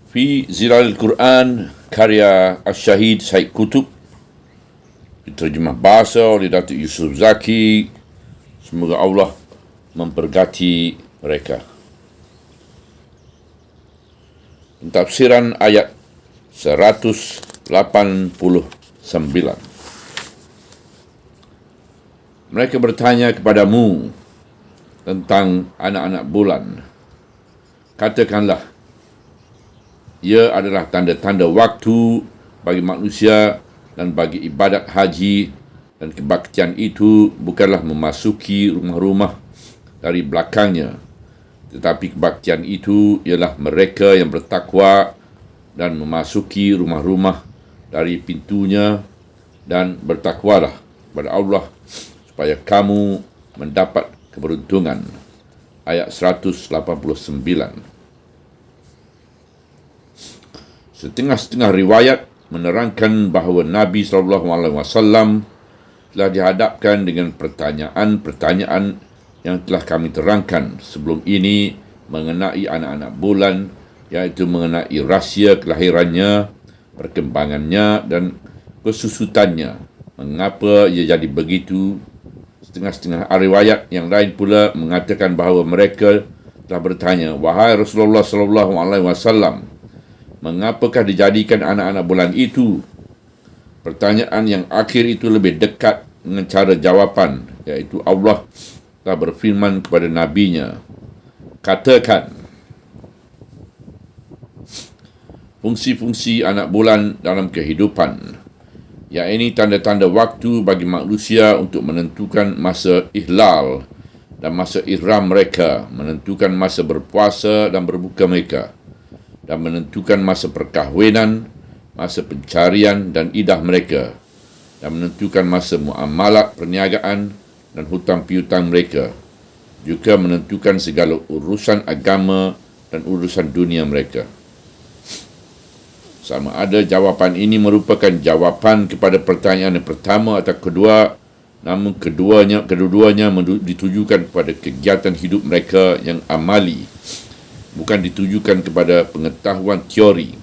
Fi Zilalil Quran, karya Syahid Said Qutb, diterjemah bahasa oleh Datuk Yusuf Zaki. Semoga Allah memberkati mereka. Pentafsiran ayat 189. Mereka bertanya kepadamu tentang anak-anak bulan. Katakanlah, ia adalah tanda-tanda waktu bagi manusia dan bagi ibadat haji, dan kebaktian itu bukanlah memasuki rumah-rumah dari belakangnya, tetapi kebaktian itu ialah mereka yang bertakwa dan memasuki rumah-rumah dari pintunya, dan bertakwalah kepada Allah supaya kamu mendapat keberuntungan. Ayat 189. Setengah-setengah riwayat menerangkan bahawa Nabi SAW telah dihadapkan dengan pertanyaan-pertanyaan yang telah kami terangkan sebelum ini mengenai anak-anak bulan, iaitu mengenai rahsia kelahirannya, perkembangannya dan kesusutannya. Mengapa ia jadi begitu? Setengah-setengah riwayat yang lain pula mengatakan bahawa mereka telah bertanya, "Wahai Rasulullah SAW, mengapakah dijadikan anak-anak bulan itu?" Pertanyaan yang akhir itu lebih dekat dengan cara jawapan, iaitu Allah telah berfirman kepada Nabi-Nya, "Katakan, fungsi-fungsi anak bulan dalam kehidupan, iaitu tanda-tanda waktu bagi manusia untuk menentukan masa ihlal dan masa ihram mereka, menentukan masa berpuasa dan berbuka mereka, dan menentukan masa perkahwinan, masa pencarian dan idah mereka, dan menentukan masa muamalat perniagaan dan hutang piutang mereka, juga menentukan segala urusan agama dan urusan dunia mereka." Sama ada jawapan ini merupakan jawapan kepada pertanyaan yang pertama atau kedua, namun kedua-duanya ditujukan kepada kegiatan hidup mereka yang amali, bukan ditujukan kepada pengetahuan teori.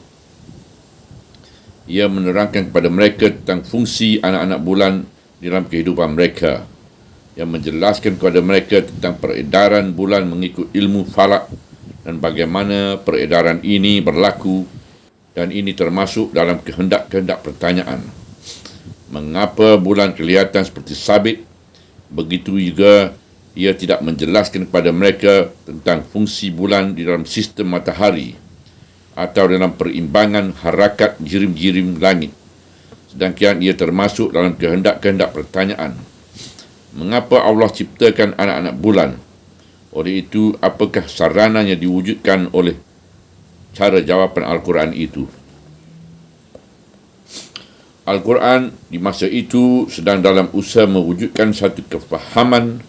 Ia menerangkan kepada mereka tentang fungsi anak-anak bulan dalam kehidupan mereka, yang menjelaskan kepada mereka tentang peredaran bulan mengikut ilmu falak dan bagaimana peredaran ini berlaku, dan ini termasuk dalam kehendak-kehendak pertanyaan. Mengapa bulan kelihatan seperti sabit? Begitu juga ia tidak menjelaskan kepada mereka tentang fungsi bulan di dalam sistem matahari atau dalam perimbangan harakat jirim-jirim langit. Sedangkan ia termasuk dalam kehendak-kehendak pertanyaan. Mengapa Allah ciptakan anak-anak bulan? Oleh itu, apakah sarana yang diwujudkan oleh cara jawapan Al-Quran itu? Al-Quran di masa itu sedang dalam usaha mewujudkan satu kefahaman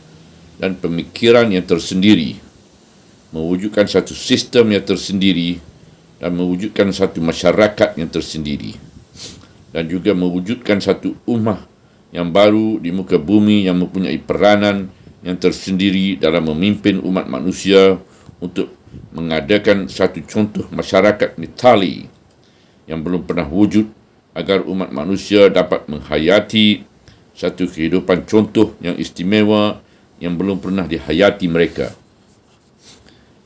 dan pemikiran yang tersendiri, mewujudkan satu sistem yang tersendiri, dan mewujudkan satu masyarakat yang tersendiri, dan juga mewujudkan satu ummah yang baru di muka bumi yang mempunyai peranan yang tersendiri dalam memimpin umat manusia untuk mengadakan satu contoh masyarakat mitali yang belum pernah wujud, agar umat manusia dapat menghayati satu kehidupan contoh yang istimewa yang belum pernah dihayati mereka.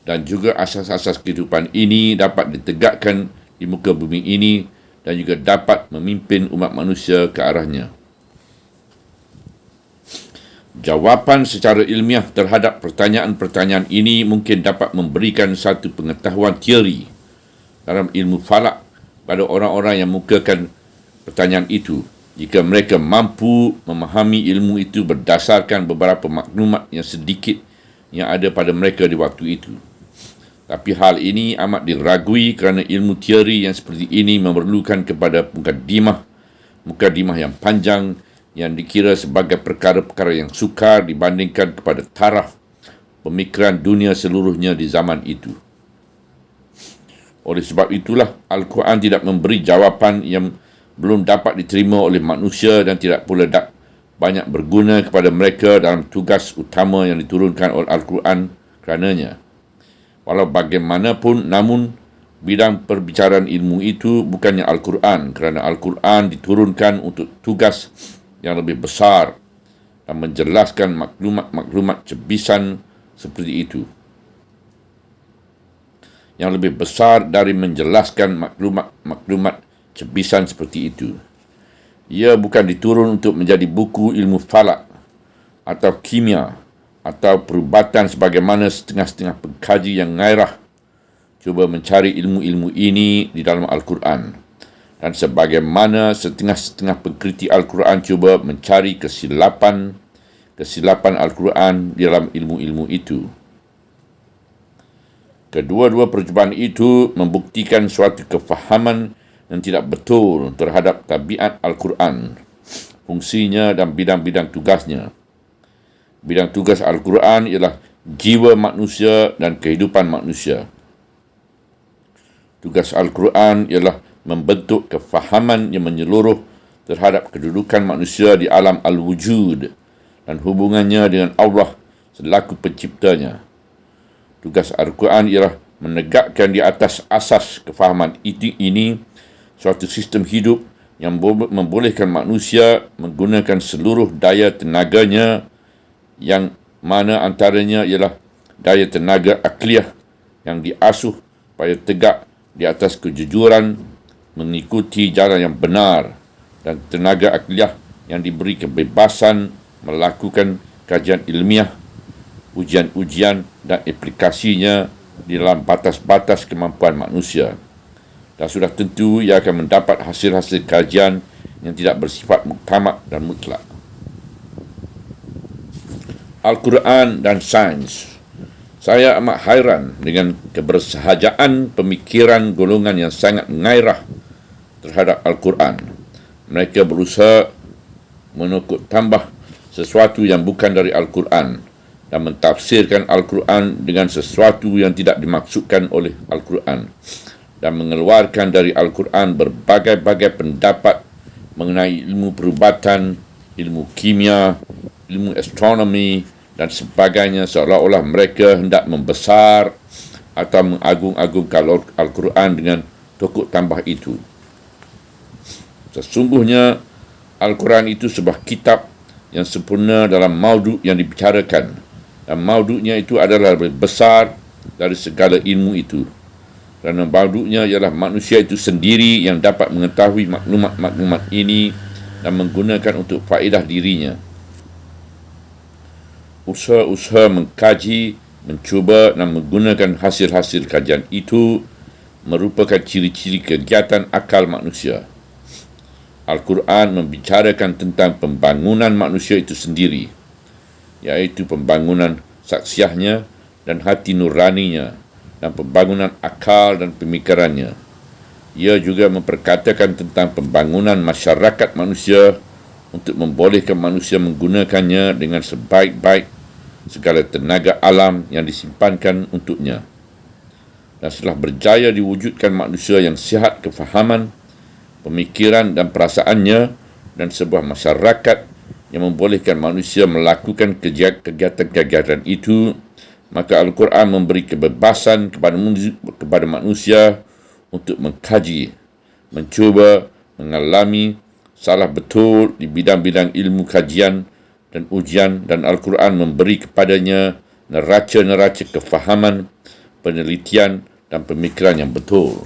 Dan juga asas-asas kehidupan ini dapat ditegakkan di muka bumi ini dan juga dapat memimpin umat manusia ke arahnya. Jawapan secara ilmiah terhadap pertanyaan-pertanyaan ini mungkin dapat memberikan satu pengetahuan teori dalam ilmu falak pada orang-orang yang mukakan pertanyaan itu, jika mereka mampu memahami ilmu itu berdasarkan beberapa maklumat yang sedikit yang ada pada mereka di waktu itu. Tapi hal ini amat diragui kerana ilmu teori yang seperti ini memerlukan kepada mukadimah yang panjang, yang dikira sebagai perkara-perkara yang sukar dibandingkan kepada taraf pemikiran dunia seluruhnya di zaman itu. Oleh sebab itulah Al-Quran tidak memberi jawapan yang belum dapat diterima oleh manusia dan tidak pula banyak berguna kepada mereka dalam tugas utama yang diturunkan oleh Al-Quran kerananya. Walau bagaimanapun, namun Bidang perbicaraan ilmu itu bukannya Al-Quran, kerana Al-Quran diturunkan untuk tugas yang lebih besar dan menjelaskan maklumat-maklumat cebisan seperti itu. Yang lebih besar dari menjelaskan maklumat-maklumat cebisan seperti itu. Ia bukan diturun untuk menjadi buku ilmu falak atau kimia atau perubatan sebagaimana setengah-setengah pengkaji yang gairah cuba mencari ilmu-ilmu ini di dalam Al-Quran, dan sebagaimana setengah-setengah pengkritik Al-Quran cuba mencari kesilapan Al-Quran di dalam ilmu-ilmu itu. Kedua-dua percubaan itu membuktikan suatu kefahaman yang tidak betul terhadap tabiat Al-Quran, fungsinya dan bidang-bidang tugasnya. Bidang tugas Al-Quran ialah jiwa manusia dan kehidupan manusia. Tugas Al-Quran ialah membentuk kefahaman yang menyeluruh terhadap kedudukan manusia di alam al-wujud dan hubungannya dengan Allah selaku penciptanya. Tugas Al-Quran ialah menegakkan di atas asas kefahaman ini suatu sistem hidup yang membolehkan manusia menggunakan seluruh daya tenaganya, yang mana antaranya ialah daya tenaga akliyah yang diasuh supaya tegak di atas kejujuran, mengikuti jalan yang benar, dan tenaga akliyah yang diberi kebebasan melakukan kajian ilmiah, ujian-ujian dan aplikasinya di dalam batas-batas kemampuan manusia. Dan sudah tentu ia akan mendapat hasil-hasil kajian yang tidak bersifat muktamad dan mutlak. Al-Quran dan sains. Saya amat hairan dengan kebersahajaan pemikiran golongan yang sangat gairah terhadap Al-Quran. Mereka berusaha menukut tambah sesuatu yang bukan dari Al-Quran dan mentafsirkan Al-Quran dengan sesuatu yang tidak dimaksudkan oleh Al-Quran, dan mengeluarkan dari Al-Quran berbagai-bagai pendapat mengenai ilmu perubatan, ilmu kimia, ilmu astronomi dan sebagainya, seolah-olah mereka hendak membesar atau mengagung-agungkan Al-Quran dengan tokok tambah itu. Sesungguhnya Al-Quran itu sebuah kitab yang sempurna dalam maudu yang dibicarakan, dan maudunya itu adalah lebih besar dari segala ilmu itu, kerana maudunya ialah manusia itu sendiri yang dapat mengetahui maklumat-maklumat ini dan menggunakan untuk faedah dirinya. Usaha-usaha mengkaji, mencuba dan menggunakan hasil-hasil kajian itu merupakan ciri-ciri kegiatan akal manusia. Al-Quran membicarakan tentang pembangunan manusia itu sendiri, iaitu pembangunan saksiahnya dan hati nuraninya, dan pembangunan akal dan pemikirannya. Ia juga memperkatakan tentang pembangunan masyarakat manusia untuk membolehkan manusia menggunakannya dengan sebaik-baik segala tenaga alam yang disimpankan untuknya. Dan setelah berjaya diwujudkan manusia yang sihat kefahaman, pemikiran dan perasaannya, dan sebuah masyarakat yang membolehkan manusia melakukan kegiatan-kegiatan itu, maka Al-Quran memberi kebebasan kepada manusia untuk mengkaji, mencuba, mengalami salah betul di bidang-bidang ilmu kajian dan ujian, dan Al-Quran memberi kepadanya neraca-neraca kefahaman, penelitian dan pemikiran yang betul.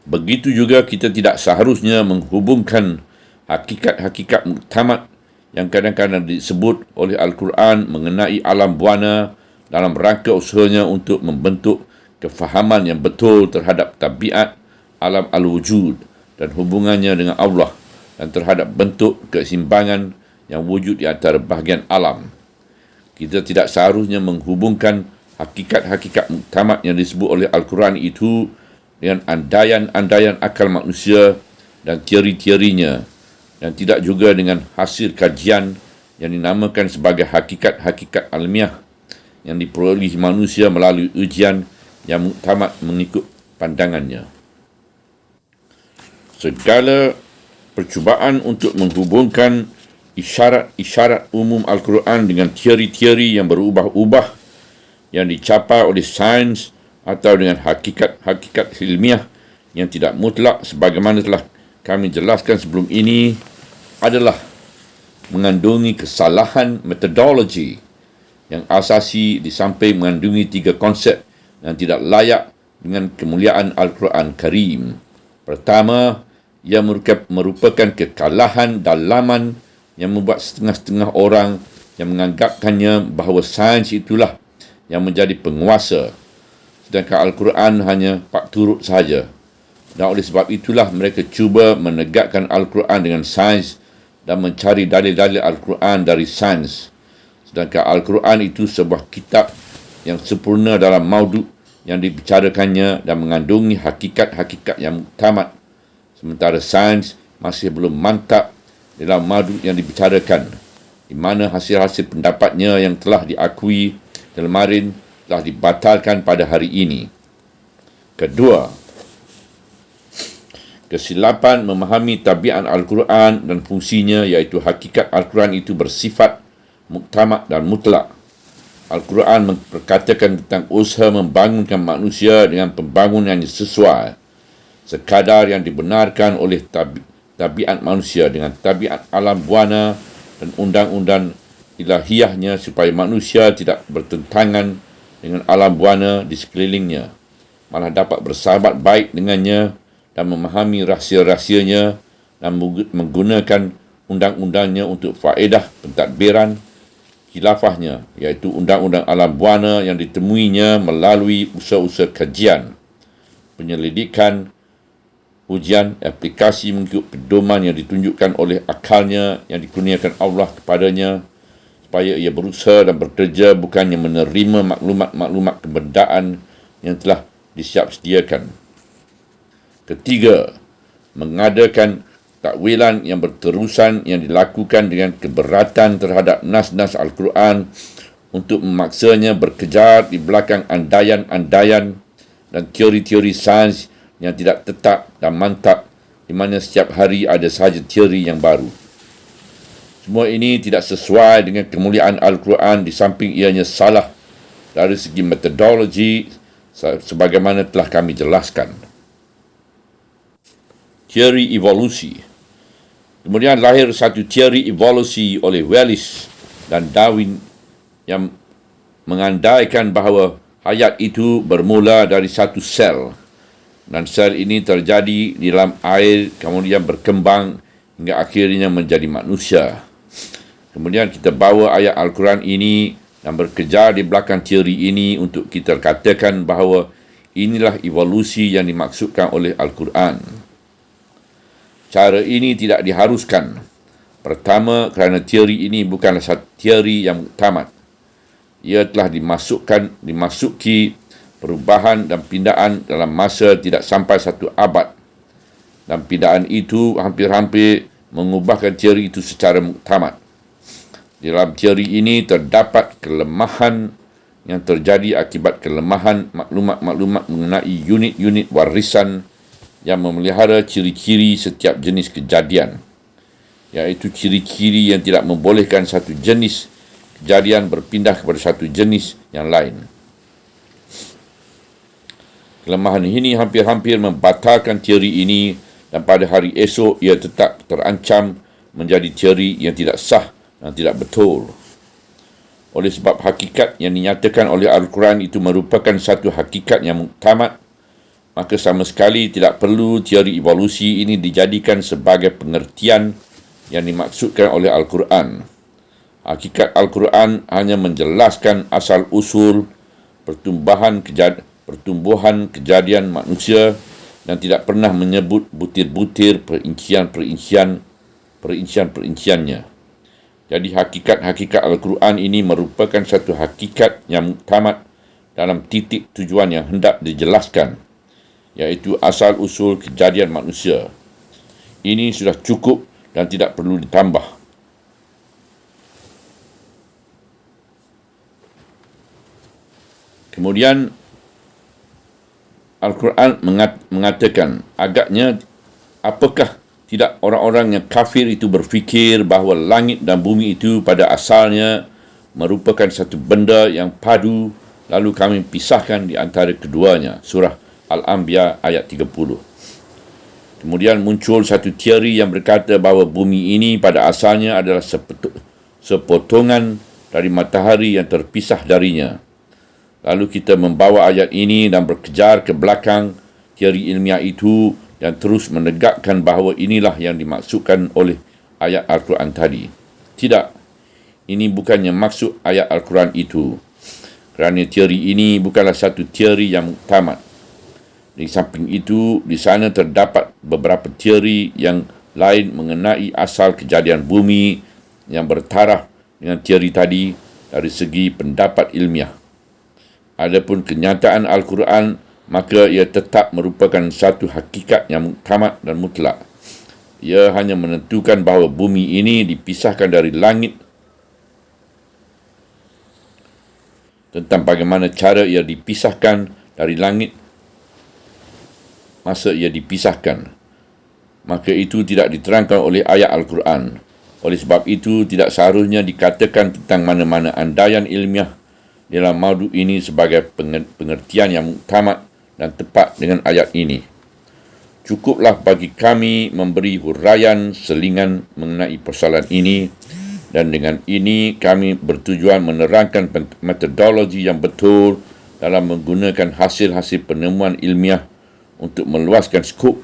Begitu juga kita tidak seharusnya menghubungkan hakikat-hakikat muktamad yang kadang-kadang disebut oleh Al-Quran mengenai alam buana dalam rangka usahanya untuk membentuk kefahaman yang betul terhadap tabiat alam al-wujud dan hubungannya dengan Allah, dan terhadap bentuk keseimbangan yang wujud di antara bahagian alam. Kita tidak seharusnya menghubungkan hakikat-hakikat muktamad yang disebut oleh Al-Quran itu dengan andaian-andaian akal manusia dan teori-teorinya, dan tidak juga dengan hasil kajian yang dinamakan sebagai hakikat-hakikat alamiah yang diperolehi manusia melalui ujian yang muktamad mengikut pandangannya. Segala percubaan untuk menghubungkan isyarat-isyarat umum Al-Quran dengan teori-teori yang berubah-ubah yang dicapai oleh sains atau dengan hakikat-hakikat ilmiah yang tidak mutlak sebagaimana telah kami jelaskan sebelum ini adalah mengandungi kesalahan metodologi yang asasi di samping mengandungi 3 konsep yang tidak layak dengan kemuliaan Al-Quran Karim. Pertama, ia merupakan kekalahan dalaman yang membuat setengah-setengah orang yang menganggapkannya bahawa sains itulah yang menjadi penguasa, sedangkan Al-Quran hanya pak turut sahaja. Dan oleh sebab itulah mereka cuba menegakkan Al-Quran dengan sains dan mencari dalil-dalil Al-Quran dari sains. Sedangkan Al-Quran itu sebuah kitab yang sempurna dalam maudu yang dibicarakannya dan mengandungi hakikat-hakikat yang muktamad, sementara sains masih belum mantap dalam maudu yang dibicarakan, di mana hasil-hasil pendapatnya yang telah diakui kemarin telah dibatalkan pada hari ini. Kedua, kesilapan memahami tabiat Al-Quran dan fungsinya, iaitu hakikat Al-Quran itu bersifat muktamad dan mutlak. Al-Quran memperkatakan tentang usaha membangunkan manusia dengan pembangunan yang sesuai, sekadar yang dibenarkan oleh tabiat manusia dengan tabiat alam buana dan undang-undang ilahiyahnya supaya manusia tidak bertentangan dengan alam buana di sekelilingnya, malah dapat bersahabat baik dengannya dan memahami rahsia-rahsianya dan menggunakan undang-undangnya untuk faedah pentadbiran khilafahnya, iaitu undang-undang alam buana yang ditemuinya melalui usaha-usaha kajian, penyelidikan, ujian, aplikasi mengikut pedoman yang ditunjukkan oleh akalnya yang dikurniakan Allah kepadanya, supaya ia berusaha dan bekerja bukannya menerima maklumat-maklumat kebendaan yang telah disiap sediakan. Ketiga, mengadakan takwilan yang berterusan yang dilakukan dengan keberatan terhadap nas-nas Al-Quran untuk memaksanya berkejar di belakang andaian-andaian dan teori-teori sains yang tidak tetap dan mantap, di mana setiap hari ada sahaja teori yang baru. Semua ini tidak sesuai dengan kemuliaan Al-Quran, di samping ianya salah dari segi metodologi sebagaimana telah kami jelaskan. Teori evolusi. Kemudian lahir satu teori evolusi oleh Wallace dan Darwin yang mengandaikan bahawa hayat itu bermula dari satu sel, dan sel ini terjadi di dalam air kemudian berkembang hingga akhirnya menjadi manusia. Kemudian kita bawa ayat Al-Quran ini dan berkejar di belakang teori ini untuk kita katakan bahawa inilah evolusi yang dimaksudkan oleh Al-Quran. Cara ini tidak diharuskan. Pertama, kerana teori ini bukanlah satu teori yang muktamad. Ia telah dimasuki perubahan dan pindaan dalam masa tidak sampai 1 abad. Dan pindaan itu hampir-hampir mengubahkan teori itu secara muktamad. Di dalam teori ini terdapat kelemahan yang terjadi akibat kelemahan maklumat-maklumat mengenai unit-unit warisan yang memelihara ciri-ciri setiap jenis kejadian, iaitu ciri-ciri yang tidak membolehkan satu jenis kejadian berpindah kepada satu jenis yang lain. Kelemahan ini hampir-hampir membatalkan teori ini, dan pada hari esok ia tetap terancam menjadi teori yang tidak sah dan tidak betul. Oleh sebab hakikat yang dinyatakan oleh Al-Quran itu merupakan satu hakikat yang muktamad, maka sama sekali tidak perlu teori evolusi ini dijadikan sebagai pengertian yang dimaksudkan oleh Al-Quran. Hakikat Al-Quran hanya menjelaskan asal-usul pertumbuhan kejadian manusia dan tidak pernah menyebut butir-butir perinciannya. Jadi hakikat-hakikat Al-Quran ini merupakan satu hakikat yang muktamad dalam titik tujuan yang hendak dijelaskan, iaitu asal-usul kejadian manusia. Ini sudah cukup dan tidak perlu ditambah. Kemudian Al-Quran mengatakan, agaknya apakah tidak orang-orang yang kafir itu berfikir bahawa langit dan bumi itu pada asalnya merupakan satu benda yang padu lalu kami pisahkan di antara keduanya. Surah Al-Anbiya ayat 30. Kemudian muncul satu teori yang berkata bahawa bumi ini pada asalnya adalah sepotongan dari matahari yang terpisah darinya. Lalu kita membawa ayat ini dan berkejar ke belakang teori ilmiah itu dan terus menegakkan bahawa inilah yang dimaksudkan oleh ayat Al-Quran tadi. Tidak, ini bukannya maksud ayat Al-Quran itu. Kerana teori ini bukanlah satu teori yang muktamad. Di samping itu, di sana terdapat beberapa teori yang lain mengenai asal kejadian bumi yang bertaraf dengan teori tadi dari segi pendapat ilmiah. Adapun kenyataan Al-Quran, maka ia tetap merupakan satu hakikat yang muktamad dan mutlak. Ia hanya menentukan bahawa bumi ini dipisahkan dari langit. Tentang bagaimana cara ia dipisahkan dari langit, masa ia dipisahkan, maka itu tidak diterangkan oleh ayat Al-Quran. Oleh sebab itu, tidak seharusnya dikatakan tentang mana-mana andaian ilmiah dalam maudu ini sebagai pengertian yang muktamad dan tepat dengan ayat ini. Cukuplah bagi kami memberi huraian selingan mengenai persoalan ini, dan dengan ini kami bertujuan menerangkan metodologi yang betul dalam menggunakan hasil-hasil penemuan ilmiah untuk meluaskan skop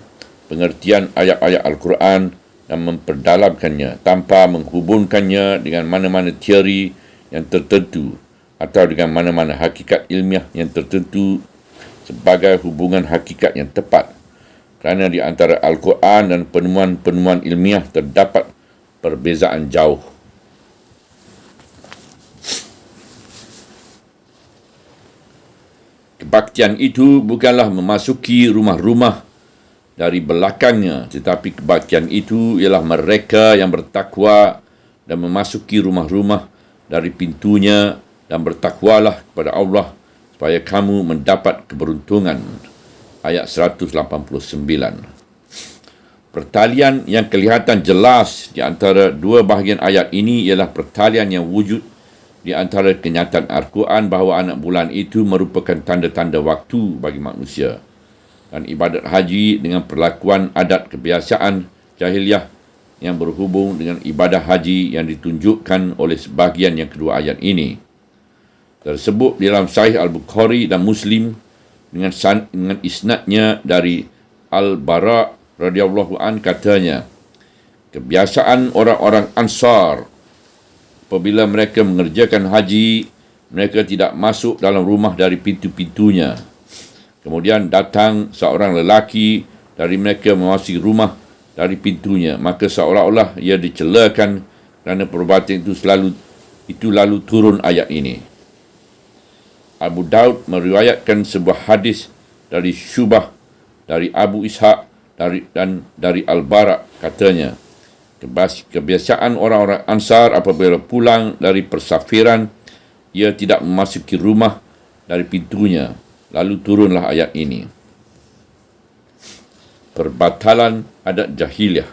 pengertian ayat-ayat Al-Quran dan memperdalamkannya tanpa menghubungkannya dengan mana-mana teori yang tertentu atau dengan mana-mana hakikat ilmiah yang tertentu sebagai hubungan hakikat yang tepat. Kerana di antara Al-Quran dan penemuan-penemuan ilmiah terdapat perbezaan jauh. Kebaktian itu bukanlah memasuki rumah-rumah dari belakangnya, tetapi kebaktian itu ialah mereka yang bertakwa dan memasuki rumah-rumah dari pintunya, dan bertakwalah kepada Allah supaya kamu mendapat keberuntungan. Ayat 189. Pertalian yang kelihatan jelas di antara dua bahagian ayat ini ialah pertalian yang wujud di antara kenyataan Al-Quran bahawa anak bulan itu merupakan tanda-tanda waktu bagi manusia, dan ibadat haji dengan perlakuan adat kebiasaan jahiliah yang berhubung dengan ibadah haji yang ditunjukkan oleh sebahagian yang kedua ayat ini. Tersebut dalam Sahih Al-Bukhari dan Muslim dengan isnadnya dari Al-Bara radhiyallahu an katanya, kebiasaan orang-orang Ansar apabila mereka mengerjakan haji, mereka tidak masuk dalam rumah dari pintu-pintunya. Kemudian datang seorang lelaki dari mereka memasuki rumah dari pintunya, maka seolah-olah ia dicelakan kerana perbuatan itu lalu turun ayat ini. Abu Daud meriwayatkan sebuah hadis dari Syubah, dari Abu Ishaq dan dari Al-Bara katanya, kebiasaan orang-orang Ansar apabila pulang dari persafiran, ia tidak memasuki rumah dari pintunya. Lalu turunlah ayat ini. Perbatalan adat jahiliah.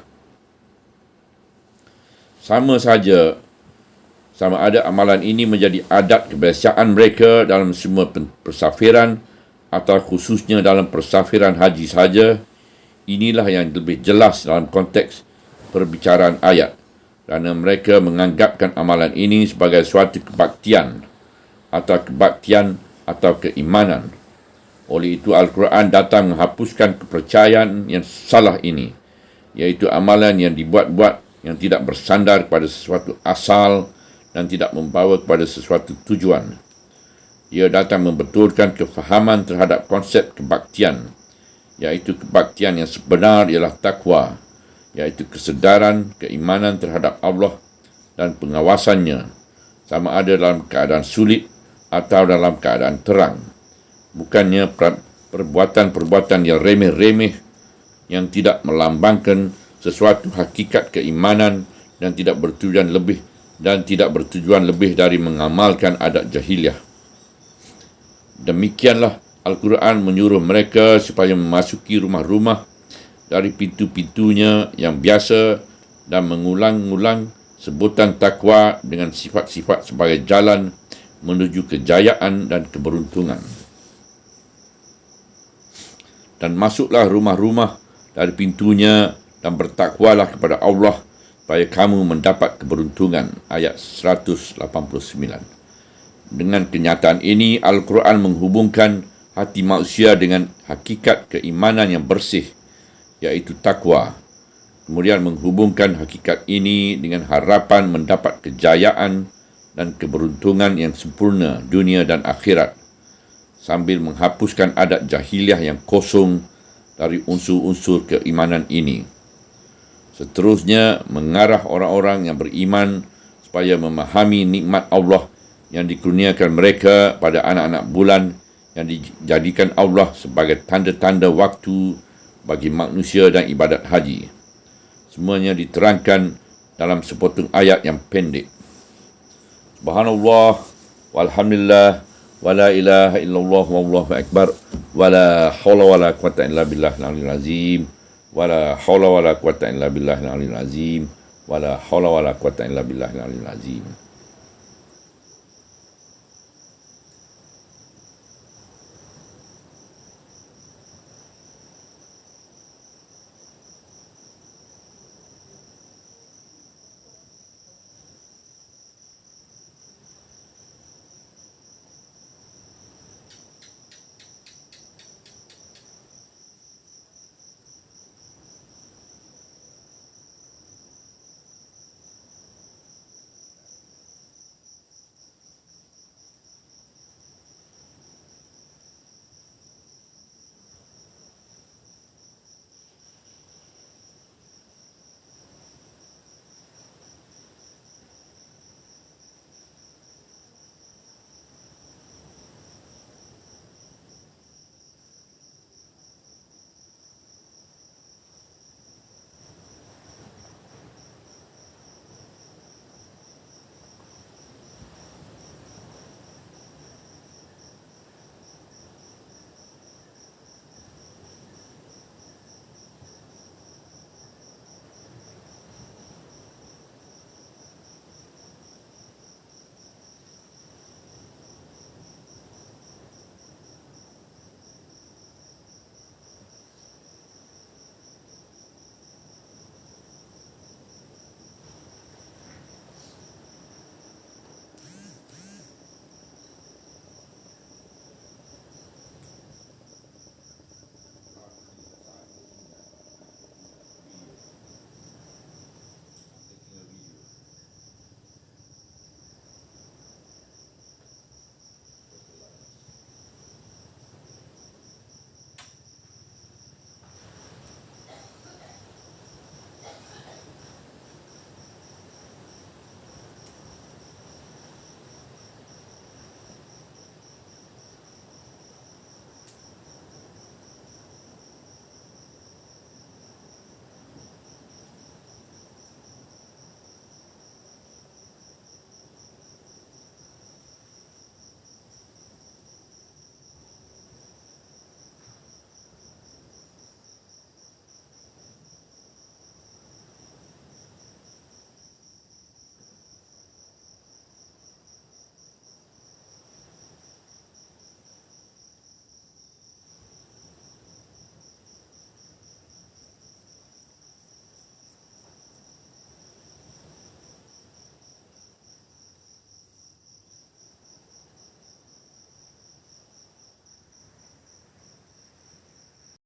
Sama ada amalan ini menjadi adat kebiasaan mereka dalam semua persafiran atau khususnya dalam persafiran haji saja. Inilah yang lebih jelas dalam konteks perbicaraan ayat, kerana mereka menganggapkan amalan ini sebagai suatu kebaktian atau keimanan. Oleh itu Al-Quran datang menghapuskan kepercayaan yang salah ini, iaitu amalan yang dibuat-buat yang tidak bersandar kepada sesuatu asal dan tidak membawa kepada sesuatu tujuan. Ia datang membetulkan kefahaman terhadap konsep kebaktian, iaitu kebaktian yang sebenar ialah takwa, iaitu kesedaran, keimanan terhadap Allah dan pengawasannya, sama ada dalam keadaan sulit atau dalam keadaan terang. Bukannya perbuatan-perbuatan yang remeh-remeh yang tidak melambangkan sesuatu hakikat keimanan dan tidak bertujuan lebih dari mengamalkan adat jahiliah. Demikianlah Al-Quran menyuruh mereka supaya memasuki rumah-rumah dari pintu-pintunya yang biasa dan mengulang-ulang sebutan takwa dengan sifat-sifat sebagai jalan menuju kejayaan dan keberuntungan. Dan masuklah rumah-rumah dari pintunya dan bertakwalah kepada Allah supaya kamu mendapat keberuntungan. Ayat 189. Dengan kenyataan ini, Al-Quran menghubungkan hati manusia dengan hakikat keimanan yang bersih, iaitu takwa. Kemudian menghubungkan hakikat ini dengan harapan mendapat kejayaan dan keberuntungan yang sempurna dunia dan akhirat, sambil menghapuskan adat jahiliah yang kosong dari unsur-unsur keimanan ini. Seterusnya, mengarah orang-orang yang beriman supaya memahami nikmat Allah yang dikurniakan mereka pada anak-anak bulan yang dijadikan Allah sebagai tanda-tanda waktu bagi manusia dan ibadat haji. Semuanya diterangkan dalam sepotong ayat yang pendek. Subhanallah, walhamdulillah, wala ilaha illallah, wallahu akbar, wala hawla wala quwata illa billah al-aliyyil azim, wala hawla wala quwata illa billah al-aliyyil azim, wala hawla wala quwata illa billah al-aliyyil azim.